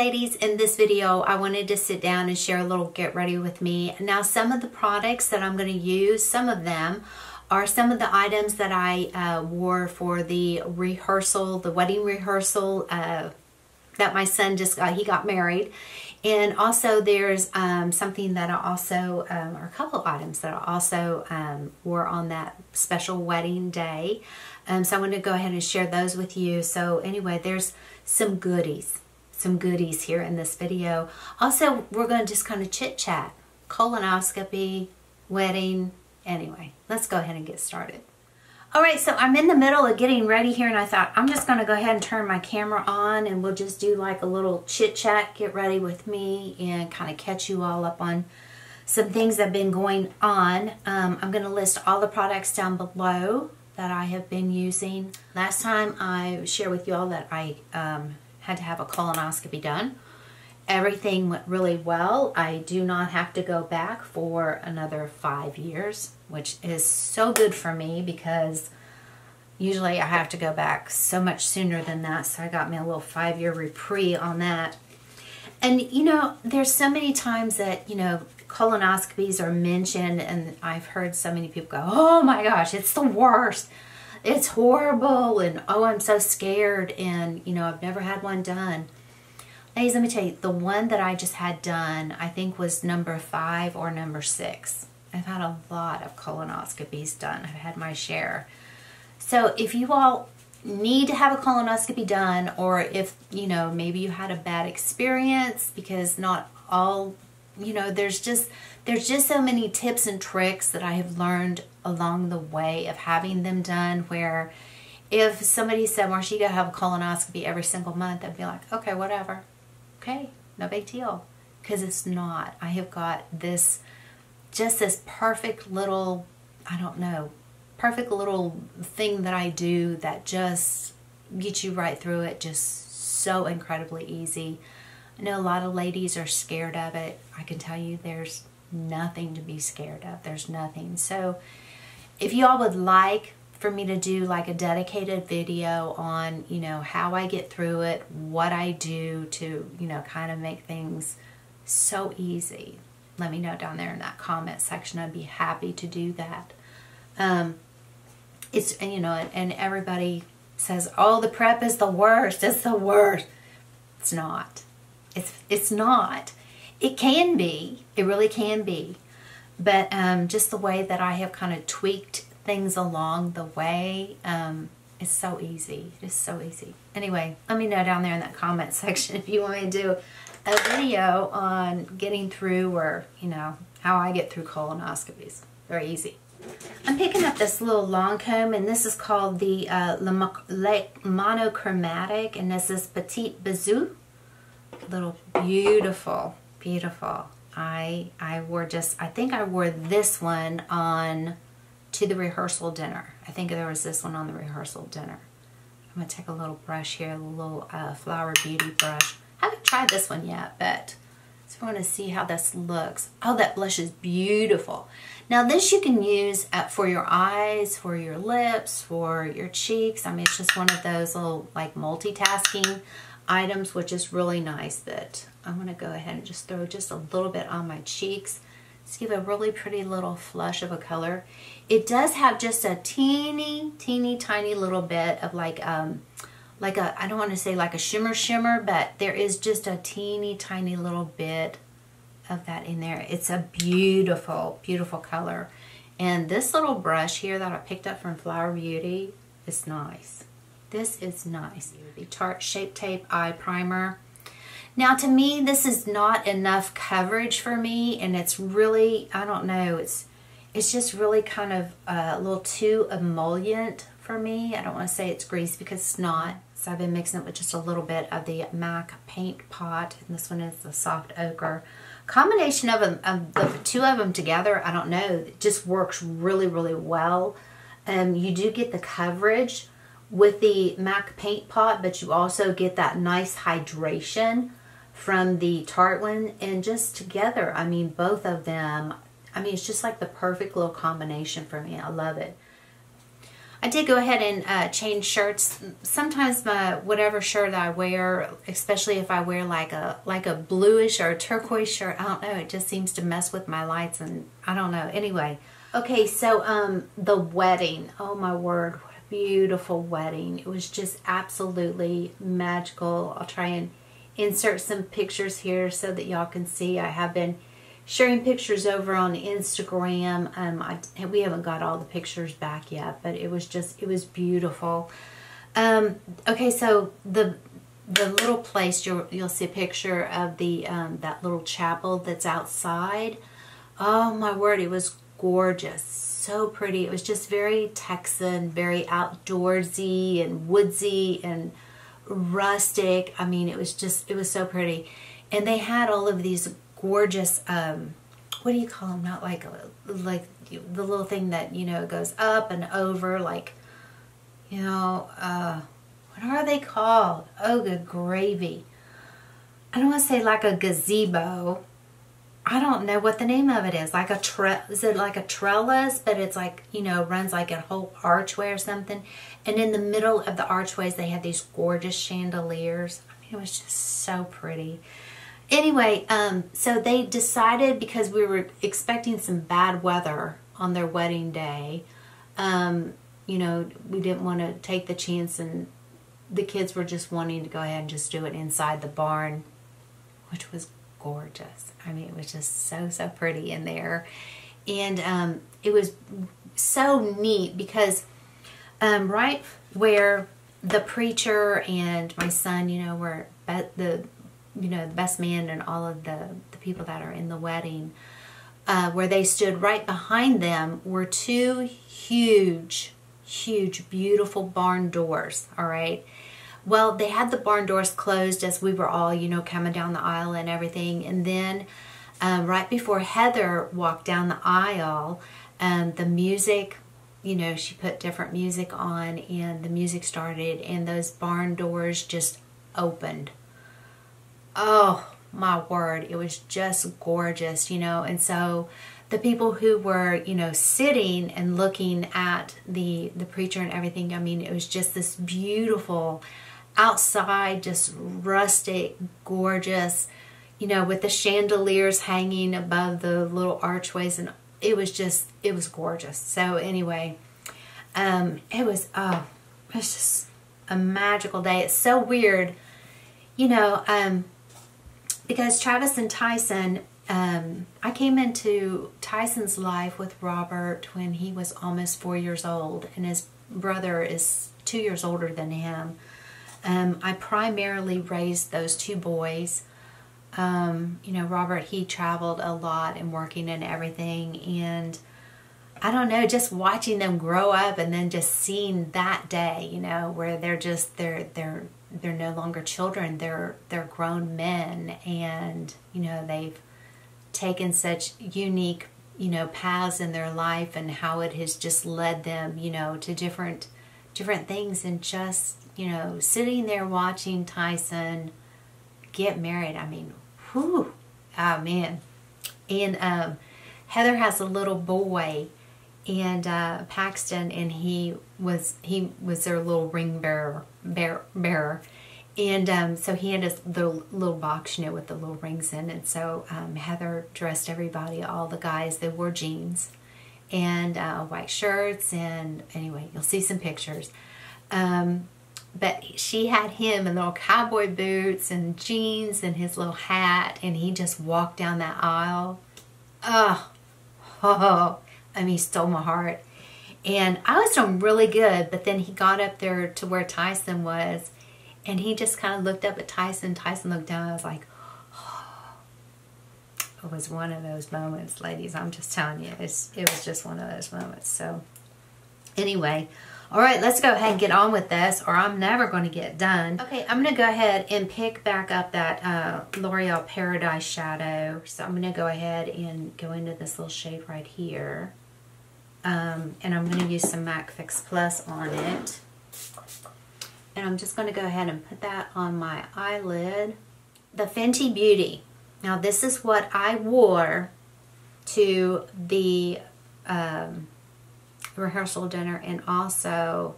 ladies, in this video I wanted to sit down and share a little get ready with me. Now some of the products that I'm going to use, some of them are some of the items that I wore for the rehearsal, the wedding rehearsal that my son just got. He got married. And also there's something that I also, or a couple of items that I also wore on that special wedding day. So I'm going to go ahead and share those with you. So anyway, there's some goodies here in this video. Also, we're going to just kind of chit chat. Colonoscopy, wedding. Anyway, let's go ahead and get started. Alright, so I'm in the middle of getting ready here, and I thought I'm just going to go ahead and turn my camera on and we'll just do like a little chit chat, get ready with me, and kind of catch you all up on some things that have been going on. I'm going to list all the products down below that I have been using. Last time I shared with you all that I had to have a colonoscopy done. Everything went really well. I do not have to go back for another 5 years, which is so good for me because usually I have to go back so much sooner than that. So I got me a little 5-year reprieve on that. And you know, there's so many times that, you know, colonoscopies are mentioned, and I've heard so many people go, oh my gosh, it's the worst. It's horrible, and oh, I'm so scared, and you know, I've never had one done. Ladies, let me tell you, the one that I just had done, I think was number 5 or number 6. I've had a lot of colonoscopies done. I've had my share. So if you all need to have a colonoscopy done, or if, you know, maybe you had a bad experience, because not all, you know, there's just so many tips and tricks that I have learned along the way of having them done, where if somebody said, Marsha, you gotta have a colonoscopy every single month, I'd be like, okay, whatever. Okay, no big deal. Because it's not. I have got this, just this perfect little, I don't know, perfect little thing that I do that just gets you right through it, just so incredibly easy. I know a lot of ladies are scared of it. I can tell you there's nothing to be scared of. There's nothing. So if you all would like for me to do like a dedicated video on, you know, how I get through it, what I do to, you know, kind of make things so easy, let me know down there in that comment section. I'd be happy to do that. It's, you know, and everybody says, oh, the prep is the worst. It's the worst. It's not. It's not. It can be. It really can be. But just the way that I have kind of tweaked things along the way, it's so easy. It's so easy. Anyway, let me know down there in that comment section if you want me to do a video on getting through, or, you know, how I get through colonoscopies. Very easy. I'm picking up this little long comb, and this is called the Monochromatic, and this is Petite Bisou. Little beautiful, beautiful. I think I wore this one on to the rehearsal dinner. I think there was this one on the rehearsal dinner. I'm going to take a little brush here, a little Flower Beauty brush. I haven't tried this one yet, but so I want to see how this looks. Oh, that blush is beautiful. Now this you can use for your eyes, for your lips, for your cheeks. I mean, it's just one of those little like multitasking items, which is really nice. That I'm going to go ahead and just throw just a little bit on my cheeks. Just give a really pretty little flush of a color. It does have just a teeny tiny little bit of like a, I don't want to say like a shimmer, but there is just a teeny tiny little bit of that in there. It's a beautiful, beautiful color. And this little brush here that I picked up from Flower Beauty is nice. This is nice. The Tarte Shape Tape Eye Primer. Now to me, this is not enough coverage for me, and it's really, I don't know, it's just really kind of a little too emollient for me. I don't want to say it's grease because it's not. So I've been mixing it with just a little bit of the MAC Paint Pot, and this one is the Soft Ochre. Combination of them, the two of them together, I don't know, it just works really, really well. You do get the coverage with the MAC Paint Pot, but you also get that nice hydration from the Tarte one, and just together, I mean, both of them, I mean, it's just like the perfect little combination for me. I love it. I did go ahead and change shirts. Sometimes whatever shirt I wear, especially if I wear like a bluish or a turquoise shirt, I don't know, it just seems to mess with my lights, and I don't know. Anyway, okay, so the wedding. Oh my word, what a beautiful wedding. It was just absolutely magical. I'll try and insert some pictures here so that y'all can see. I have been sharing pictures over on Instagram. We haven't got all the pictures back yet, but it was beautiful. Okay, so the little place, you'll see a picture of the that little chapel that's outside. Oh my word, it was gorgeous, so pretty. It was just very Texan, very outdoorsy and woodsy and rustic. I mean, it was so pretty. And they had all of these gorgeous, what do you call them? Not like the little thing that, you know, goes up and over, like, you know, what are they called? Oh, good gravy. I don't want to say like a gazebo. I don't know what the name of it is. Like is it like a trellis? But it's like, you know, runs like a whole archway or something. And in the middle of the archways, they had these gorgeous chandeliers. I mean, it was just so pretty. Anyway, so they decided, because we were expecting some bad weather on their wedding day, you know, we didn't want to take the chance, and the kids were just wanting to go ahead and just do it inside the barn, which was gorgeous. I mean, it was just so pretty in there. And it was so neat because right where the preacher and my son, you know, were the best man and all of the people that are in the wedding, where they stood, right behind them were two huge, beautiful barn doors, all right? Well, they had the barn doors closed as we were all, you know, coming down the aisle and everything. And then right before Heather walked down the aisle, the music, you know, she put different music on, and the music started, and those barn doors just opened. Oh my word, it was just gorgeous, you know. And so the people who were, you know, sitting and looking at the preacher and everything, I mean, it was just this beautiful outside, just rustic, gorgeous, you know, with the chandeliers hanging above the little archways, and it was gorgeous. So anyway, it was just a magical day. It's so weird, you know, because Travis and Tyson, I came into Tyson's life with Robert when he was almost 4 years old, and his brother is 2 years older than him. I primarily raised those two boys. You know, Robert, he traveled a lot and working and everything, and I don't know, just watching them grow up, and then just seeing that day, you know, where they're no longer children, they're grown men, and, you know, they've taken such unique, you know, paths in their life, and how it has just led them, you know, to different things. And just, you know, sitting there watching Tyson get married, I mean, whew, oh man. And Heather has a little boy, and Paxton, and he was their little ring bearer. And so he had the little box, you know, with the little rings in. And so Heather dressed everybody, all the guys. They wore jeans and white shirts. And anyway, you'll see some pictures. But she had him in little cowboy boots and jeans and his little hat. And he just walked down that aisle. Oh, I mean, he stole my heart. And I was doing really good, but then he got up there to where Tyson was, and he just kind of looked up at Tyson. Tyson looked down, and I was like, oh. It was one of those moments, ladies. I'm just telling you, it was just one of those moments. So anyway, all right, let's go ahead and get on with this, or I'm never going to get done. Okay, I'm going to go ahead and pick back up that L'Oreal Paradise Shadow. So I'm going to go ahead and go into this little shade right here. And I'm going to use some MAC Fix Plus on it. And I'm just going to go ahead and put that on my eyelid. The Fenty Beauty. Now this is what I wore to the rehearsal dinner, and also,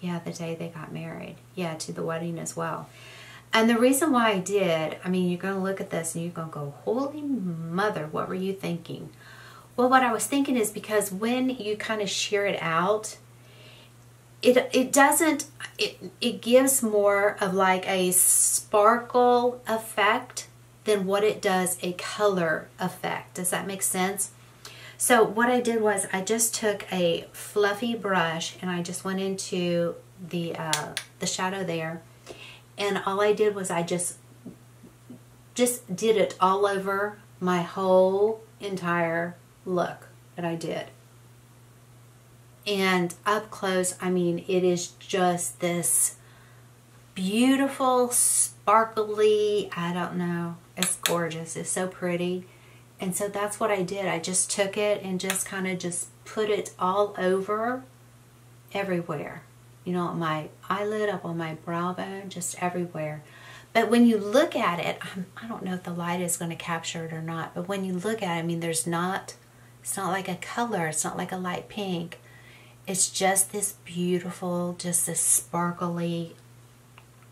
yeah, the day they got married. Yeah, to the wedding as well. And the reason why I did, I mean, you're going to look at this and you're going to go, holy mother, what were you thinking? Well, what I was thinking is because when you kind of shear it out, it gives more of like a sparkle effect than what it does a color effect. Does that make sense? So what I did was I just took a fluffy brush and I just went into the shadow there, and all I did was I just did it all over my whole entire look that I did. And up close, I mean, it is just this beautiful, sparkly, I don't know, it's gorgeous, it's so pretty. And so that's what I did. I just took it and just kind of just put it all over everywhere. You know, on my eyelid, up on my brow bone, just everywhere. But when you look at it, I don't know if the light is going to capture it or not, but when you look at it, I mean, it's not like a color, it's not like a light pink. It's just this beautiful, just this sparkly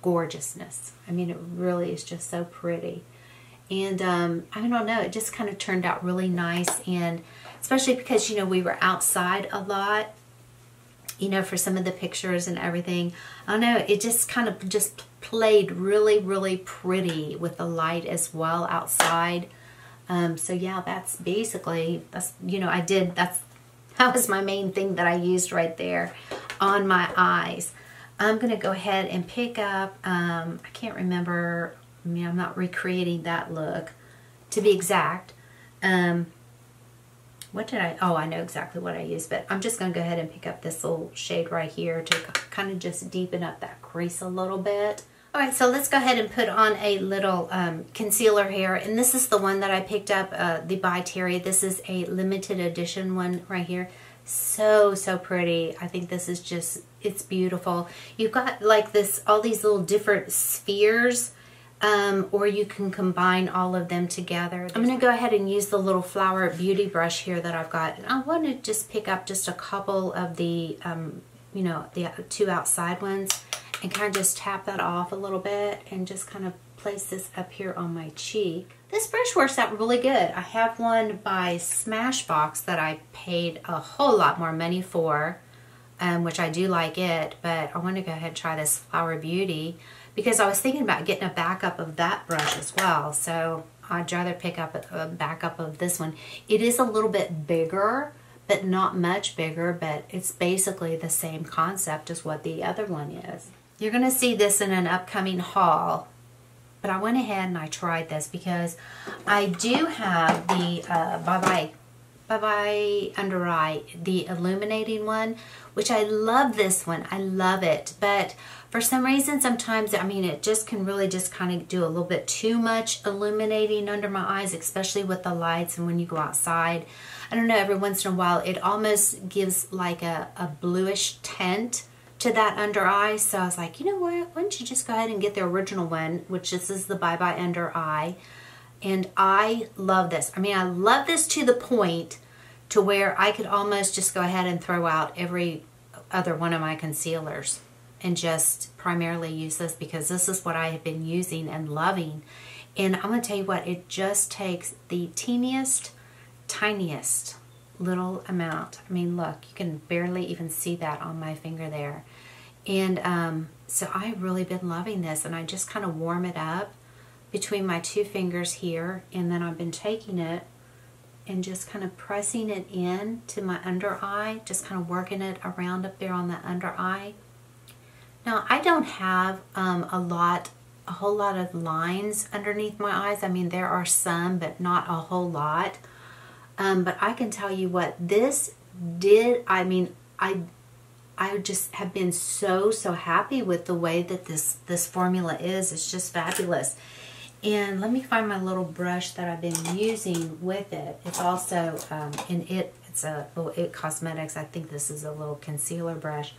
gorgeousness. I mean, it really is just so pretty. And I don't know, it just kind of turned out really nice. And especially because, you know, we were outside a lot, you know, for some of the pictures and everything. I don't know, it just kind of just played really, really pretty with the light as well outside. So yeah, that's basically, you know, that was my main thing that I used right there on my eyes. I'm going to go ahead and pick up, I can't remember, I mean, I'm not recreating that look to be exact. What did I know exactly what I used, but I'm just going to go ahead and pick up this little shade right here to kind of just deepen up that crease a little bit. Alright, so let's go ahead and put on a little concealer here. And this is the one that I picked up, the By Terry. This is a limited edition one right here. So, so pretty. I think this is just, it's beautiful. You've got like this, all these little different spheres, or you can combine all of them together. I'm going to go ahead and use the little Flower Beauty brush here that I've got. I want to just pick up just a couple of the, you know, the two outside ones, and kind of just tap that off a little bit and just kind of place this up here on my cheek. This brush works out really good. I have one by Smashbox that I paid a whole lot more money for, which I do like it, but I want to go ahead and try this Flower Beauty because I was thinking about getting a backup of that brush as well. So I'd rather pick up a backup of this one. It is a little bit bigger, but not much bigger, but it's basically the same concept as what the other one is. You're going to see this in an upcoming haul, but I went ahead and I tried this because I do have the Bye Under Eye, the illuminating one, which I love this one. I love it, but for some reason sometimes, I mean, it just can really just kind of do a little bit too much illuminating under my eyes, especially with the lights and when you go outside. I don't know, every once in a while it almost gives like a bluish tint to that under eye. So I was like, you know what, why don't you just go ahead and get the original one, which this is the Bye Under Eye. And I love this. I mean, I love this to the point to where I could almost just go ahead and throw out every other one of my concealers and just primarily use this because this is what I have been using and loving. And I'm going to tell you what, it just takes the teeniest, tiniest little amount. I mean, look, you can barely even see that on my finger there. And so I've really been loving this, and I just kind of warm it up between my two fingers here, and then I've been taking it and just kind of pressing it in to my under eye, just kind of working it around up there on the under eye. Now, I don't have a whole lot of lines underneath my eyes. I mean, there are some, but not a whole lot. But I can tell you what this did. I mean, I just have been so happy with the way that this formula is. It's just fabulous. And let me find my little brush that I've been using with it. It's also it's a little It Cosmetics. I think this is a little concealer brush.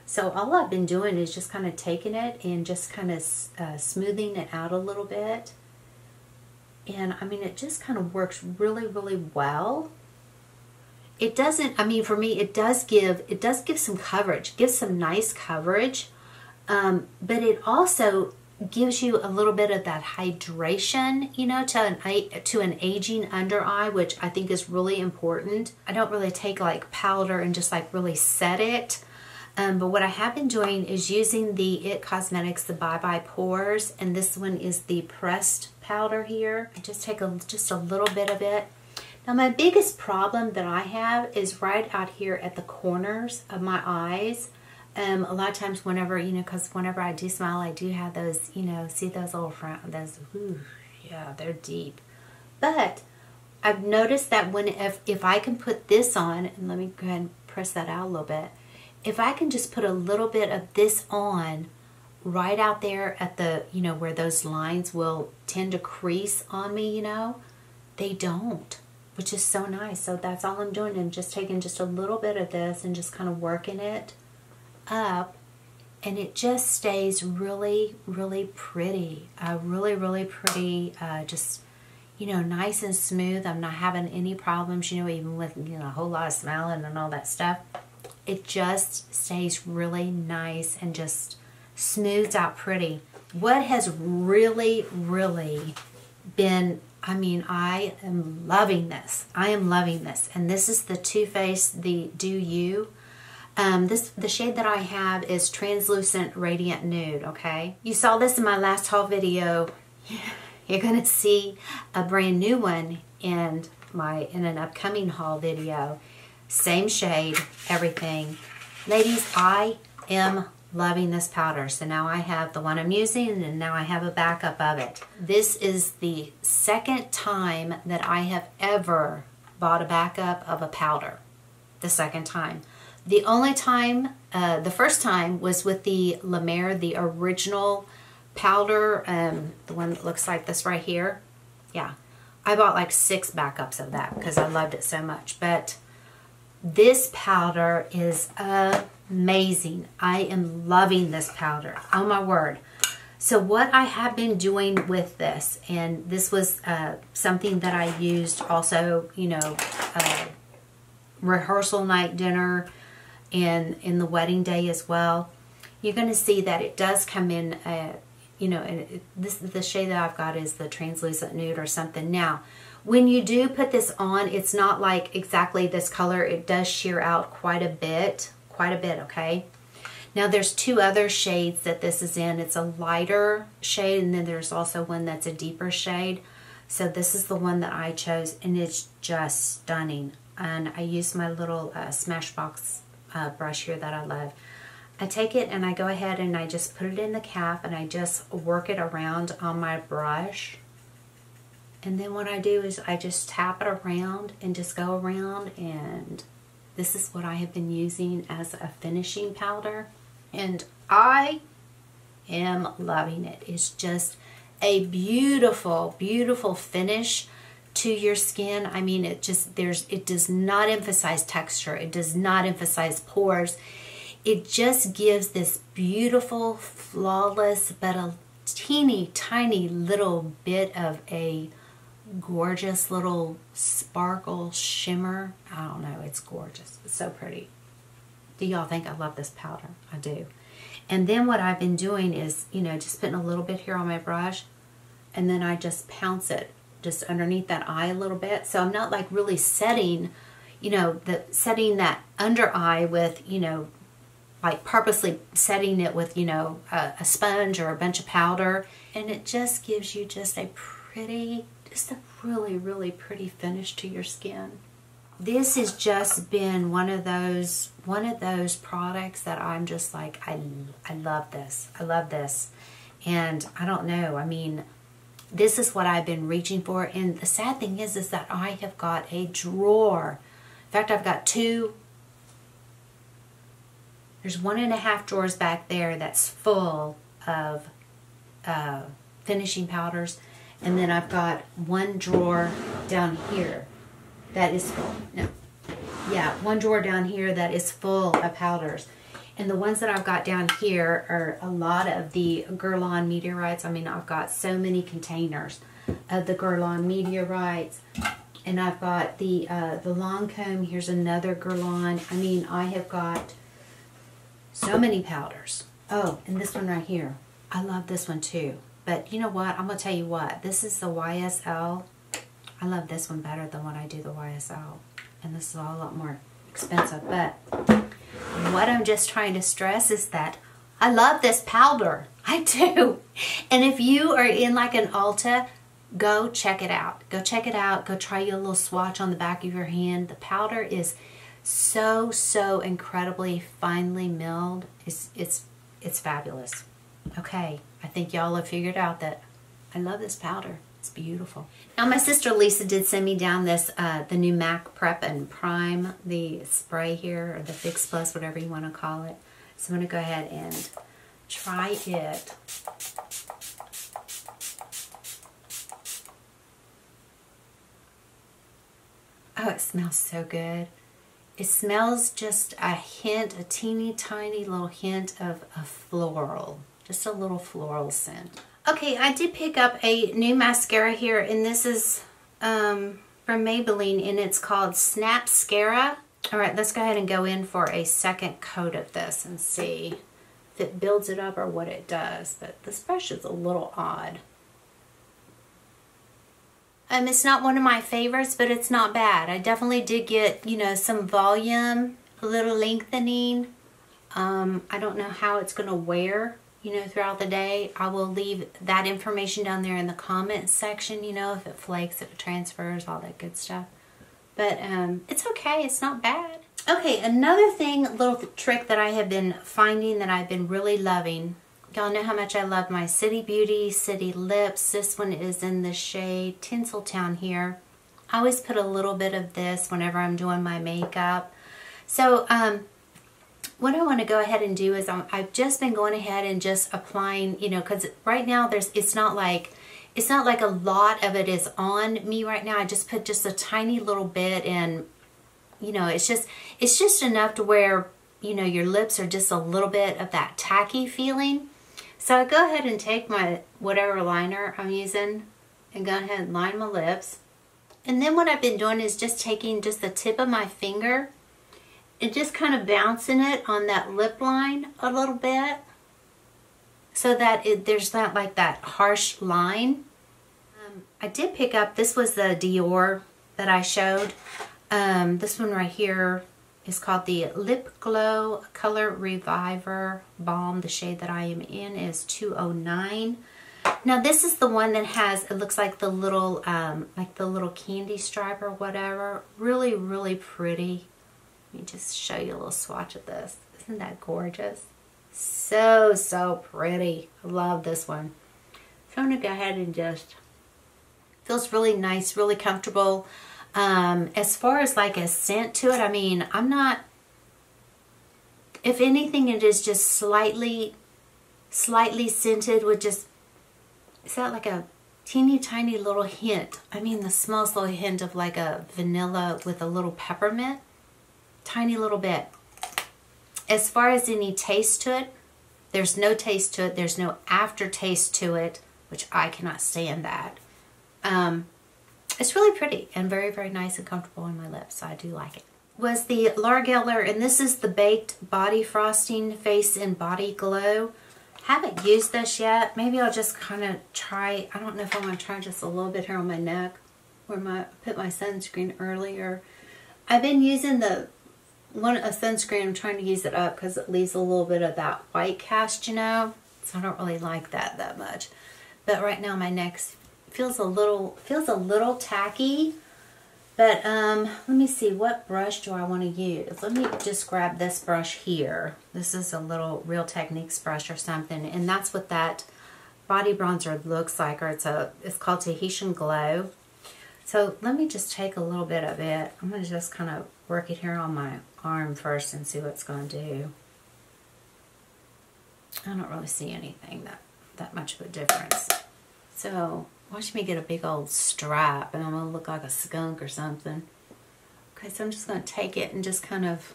So all I've been doing is just kind of taking it and just kind of smoothing it out a little bit. And I mean, it just kind of works really well. it doesn't, I mean, for me, it does give some coverage, gives some nice coverage, but it also gives you a little bit of that hydration, you know, to an aging under eye, which I think is really important. I don't really take like powder and just like really set it. But what I have been doing is using the It Cosmetics, the Bye Bye Pores, and this one is the pressed powder here. I just take just a little bit of it. Now my biggest problem that I have is right out here at the corners of my eyes. A lot of times whenever, you know, because whenever I do smile, I do have those, you know, see those little frowns, those, ooh, yeah, they're deep. But I've noticed that if I can put this on, and let me go ahead and press that out a little bit. If I can just put a little bit of this on right out there at the, you know, where those lines will tend to crease on me, you know, they don't, which is so nice. So that's all I'm doing. I'm just taking just a little bit of this and just kind of working it up, and it just stays really, really pretty. Really pretty, just, you know, nice and smooth. I'm not having any problems, you know, even with, you know, a whole lot of smiling and all that stuff. It just stays really nice and just smooths out pretty. What has really, really been, I mean, I am loving this. I am loving this. And this is the Too Faced, the Do You. The shade that I have is Translucent Radiant Nude, okay? You saw this in my last haul video. You're gonna see a brand new one in an upcoming haul video. Same shade, everything. Ladies, I am loving this powder. So now I have the one I'm using, and now I have a backup of it. This is the second time that I have ever bought a backup of a powder. The second time. The only time, the first time was with the La Mer, the original powder, the one that looks like this right here. Yeah, I bought like 6 backups of that because I loved it so much. But this powder is amazing. I am loving this powder. Oh my word. So what I have been doing with this, and this was something that I used also, you know, rehearsal night, dinner, and in the wedding day as well. You're going to see that it does come in, you know, and the shade that I've got is the Translucent Nude or something. Now, when you do put this on, it's not like exactly this color. It does sheer out quite a bit, okay? Now, there's 2 other shades that this is in. It's a lighter shade, and then there's also one that's a deeper shade. So this is the one that I chose, and it's just stunning. And I use my little Smashbox brush here that I love. I take it and I go ahead and I just put it in the cap, and I just work it around on my brush. And then what I do is I just tap it around and just go around, and this is what I have been using as a finishing powder. And I am loving it. It's just a beautiful, beautiful finish to your skin. I mean, it does not emphasize texture. It does not emphasize pores. It just gives this beautiful, flawless, but a teeny tiny little bit of a gorgeous little sparkle shimmer. I don't know, it's gorgeous. It's so pretty. Do y'all think I love this powder? I do. And then what I've been doing is, you know, just putting a little bit here on my brush, and then I just pounce it just underneath that eye a little bit. So I'm not like really setting, you know, setting that under eye with, you know, like purposely setting it with, you know, a sponge or a bunch of powder. And it just gives you just a pretty, just a really, really pretty finish to your skin. This has just been one of those products that I'm just like, I love this. I love this. And I don't know, I mean, this is what I've been reaching for. And the sad thing is that I have got a drawer. In fact, I've got 2. There's 1.5 drawers back there that's full of finishing powders. And then I've got 1 drawer down here that is full. No. Yeah, 1 drawer down here that is full of powders. And the ones that I've got down here are a lot of the Grwm meteorites. I mean, I've got so many containers of the Grwm meteorites. And I've got the long comb. Here's another Grwm. I mean, I have got so many powders. Oh, and this one right here. I love this one too. But you know what? I'm going to tell you what. This is the YSL. I love this one better than when I do the YSL. And this is all a lot more expensive. But what I'm just trying to stress is that I love this powder. I do. And if you are in like an Ulta, go check it out. Go check it out. Go try your little swatch on the back of your hand. The powder is so, so incredibly finely milled. It's fabulous. Okay, I think y'all have figured out that I love this powder. It's beautiful. Now my sister Lisa did send me down this, the new MAC Prep and Prime, the spray here, or the Fix Plus, whatever you want to call it. So I'm going to go ahead and try it. Oh, it smells so good. It smells just a hint, a teeny tiny little hint of a floral. Just a little floral scent. Okay, I did pick up a new mascara here, and this is from Maybelline, and it's called Snapscara. All right, let's go ahead and go in for a second coat of this and see if it builds it up or what it does. But this brush is a little odd. It's not one of my favorites, but it's not bad. I definitely did get, you know, some volume, a little lengthening. I don't know how it's going to wear, you know, throughout the day. I will leave that information down there in the comments section, you know, if it flakes, if it transfers, all that good stuff. But it's okay. It's not bad. Okay, another thing, little trick that I have been finding that I've been really loving. Y'all know how much I love my City Beauty City Lips. This one is in the shade Tinseltown here. I always put a little bit of this whenever I'm doing my makeup. So what I want to go ahead and do is I've just been going ahead and just applying, you know, because right now it's not like a lot of it is on me right now. I just put just a tiny little bit, and you know, it's just enough to where, you know, your lips are just a little bit of that tacky feeling. So I go ahead and take my whatever liner I'm using and go ahead and line my lips. And then what I've been doing is just taking just the tip of my finger and just kind of bouncing it on that lip line a little bit so that there's not like that harsh line. I did pick up, this was the Dior that I showed. This one right here is called the Lip Glow Color Reviver Balm. The shade that I am in is 209. Now this is the one that has, it looks like the little candy stripe or whatever. Really, really pretty. Let me just show you a little swatch of this. Isn't that gorgeous? So, so pretty. I love this one. So I'm gonna go ahead and just, feels really nice, really comfortable. As far as like a scent to it, I mean, I'm not, if anything, it is just slightly scented with just, is that like a teeny tiny little hint? I mean, the smallest little hint of like a vanilla with a little peppermint. Tiny little bit. As far as any taste to it, there's no taste to it. There's no aftertaste to it, which I cannot stand that. It's really pretty and very, very nice and comfortable on my lips, so I do like it. Was the Laura Geller, and this is the Baked Body Frosting Face and Body Glow. Haven't used this yet. Maybe I'll just kind of try, I don't know if I want to try just a little bit here on my neck where I put my sunscreen earlier. I've been using a sunscreen, I'm trying to use it up because it leaves a little bit of that white cast, you know. So I don't really like that much. But right now my neck feels a little tacky. But let me see, what brush do I want to use? Let me just grab this brush here. This is a little Real Techniques brush or something, and that's what that body bronzer looks like, or it's called Tahitian Glow. So let me just take a little bit of it. I'm going to just kind of work it here on my arm first and see what it's going to do. I don't really see anything that much of a difference. So watch me get a big old stripe and I'm going to look like a skunk or something. Okay, so I'm just going to take it and just kind of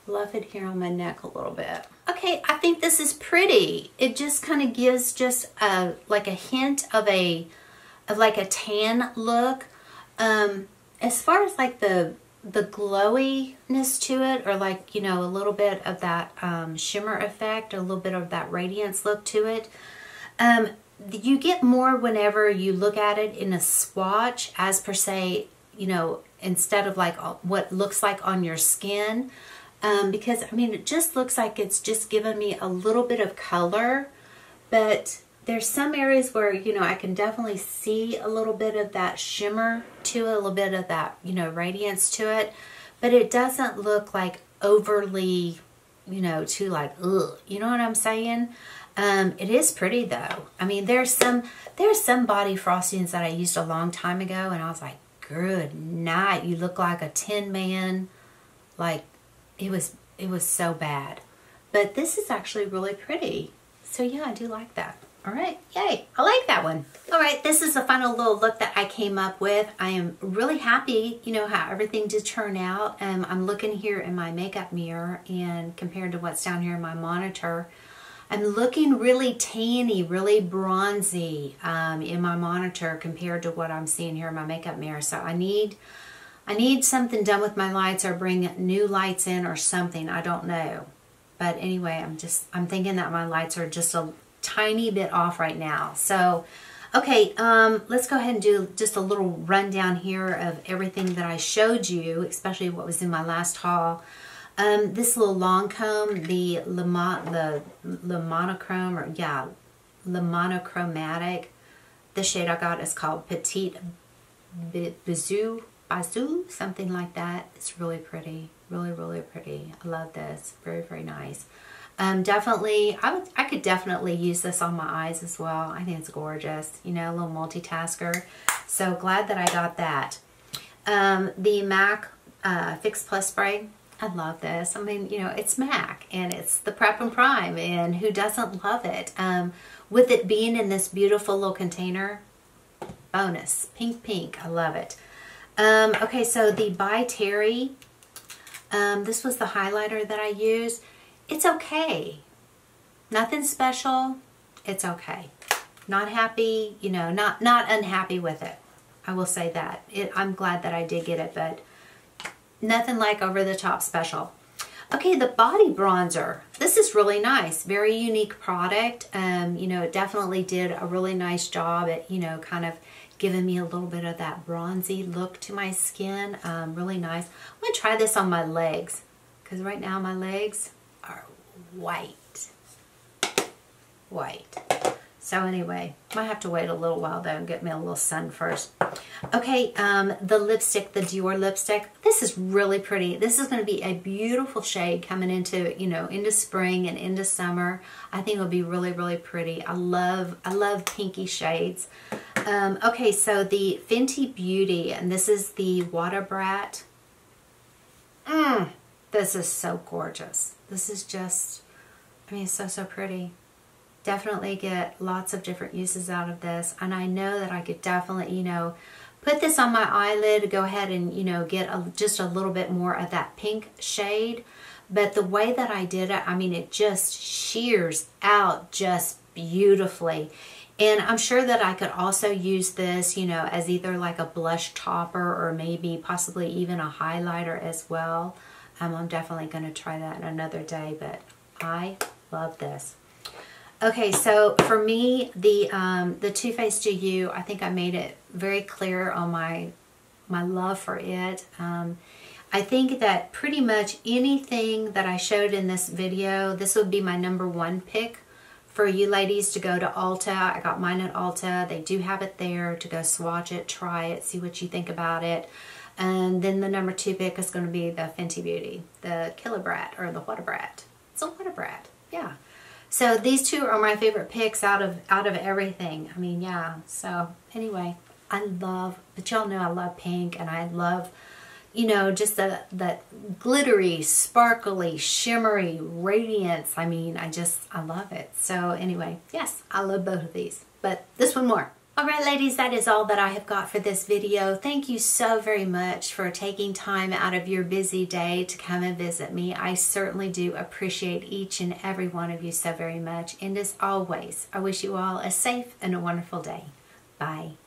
fluff it here on my neck a little bit. Okay, I think this is pretty. It just kind of gives just like a hint of like a tan look. As far as like the glowiness to it, or like, you know, a little bit of that shimmer effect, a little bit of that radiance look to it, you get more whenever you look at it in a swatch as per se, you know, instead of like what looks like on your skin. Because I mean, it just looks like it's just given me a little bit of color, but there's some areas where, you know, I can definitely see a little bit of that shimmer to it, a little bit of that, you know, radiance to it, but it doesn't look like overly, you know, too like, ugh, you know what I'm saying? It is pretty though. I mean, there's some body frostings that I used a long time ago, and I was like, good night, you look like a Tin Man. Like, it was so bad. But this is actually really pretty. So yeah, I do like that. All right, yay, I like that one. All right, this is the final little look that I came up with. I am really happy, you know, how everything did turn out. I'm looking here in my makeup mirror, and compared to what's down here in my monitor, I'm looking really tanny, really bronzy in my monitor compared to what I'm seeing here in my makeup mirror. So I need something done with my lights, or bring new lights in or something. I don't know. But anyway, I'm thinking that my lights are just a tiny bit off right now. So, okay, let's go ahead and do just a little rundown here of everything that I showed you, especially what was in my last haul. This little long comb, the Le Monochromatic. The shade I got is called Petite Bazou, something like that. It's really pretty, really, really pretty. I love this. Very, very nice. Definitely, I could definitely use this on my eyes as well. I think it's gorgeous. You know, a little multitasker. So glad that I got that. The MAC Fix Plus Spray. I love this. I mean, you know, it's MAC, and it's the Prep and Prime, and who doesn't love it? With it being in this beautiful little container, bonus. Pink, pink. I love it. Okay, so the By Terry, this was the highlighter that I used. It's okay. Nothing special. It's okay. Not happy, you know, not unhappy with it. I will say that. I'm glad that I did get it, but nothing like over the top special. Okay, the body bronzer. This is really nice. Very unique product. You know, it definitely did a really nice job at, you know, kind of giving me a little bit of that bronzy look to my skin. Really nice. I'm going to try this on my legs, because right now my legs are white. So anyway, might have to wait a little while though and get me a little sun first. Okay, the lipstick, the Dior lipstick. This is really pretty. This is going to be a beautiful shade coming into, you know, into spring and into summer. I think it'll be really, really pretty. I love pinky shades. Okay, so the Fenty Beauty, and this is the Water Brat. This is so gorgeous. This is just, I mean, it's so, so pretty. Definitely get lots of different uses out of this, and I know that I could definitely, you know, put this on my eyelid, go ahead and, you know, get just a little bit more of that pink shade. But the way that I did it, I mean, it just shears out just beautifully. And I'm sure that I could also use this, you know, as either like a blush topper, or maybe possibly even a highlighter as well. I'm definitely going to try that another day, but I love this. Okay, so for me, the Too Faced GU, I think I made it very clear on my love for it. I think that pretty much anything that I showed in this video, this would be my #1 pick for you ladies to go to Ulta. I got mine at Ulta. They do have it there to go swatch it, try it, see what you think about it. And then the #2 pick is going to be the Fenty Beauty, the Killer Brat, or the Water Brat. It's a Water Brat, yeah. So these two are my favorite picks out of everything. I mean, yeah. So anyway, but y'all know I love pink, and I love, you know, just that glittery, sparkly, shimmery radiance. I mean, I love it. So anyway, yes, I love both of these, but this one more. All right, ladies, that is all that I have got for this video. Thank you so very much for taking time out of your busy day to come and visit me. I certainly do appreciate each and every one of you so very much. And as always, I wish you all a safe and a wonderful day. Bye.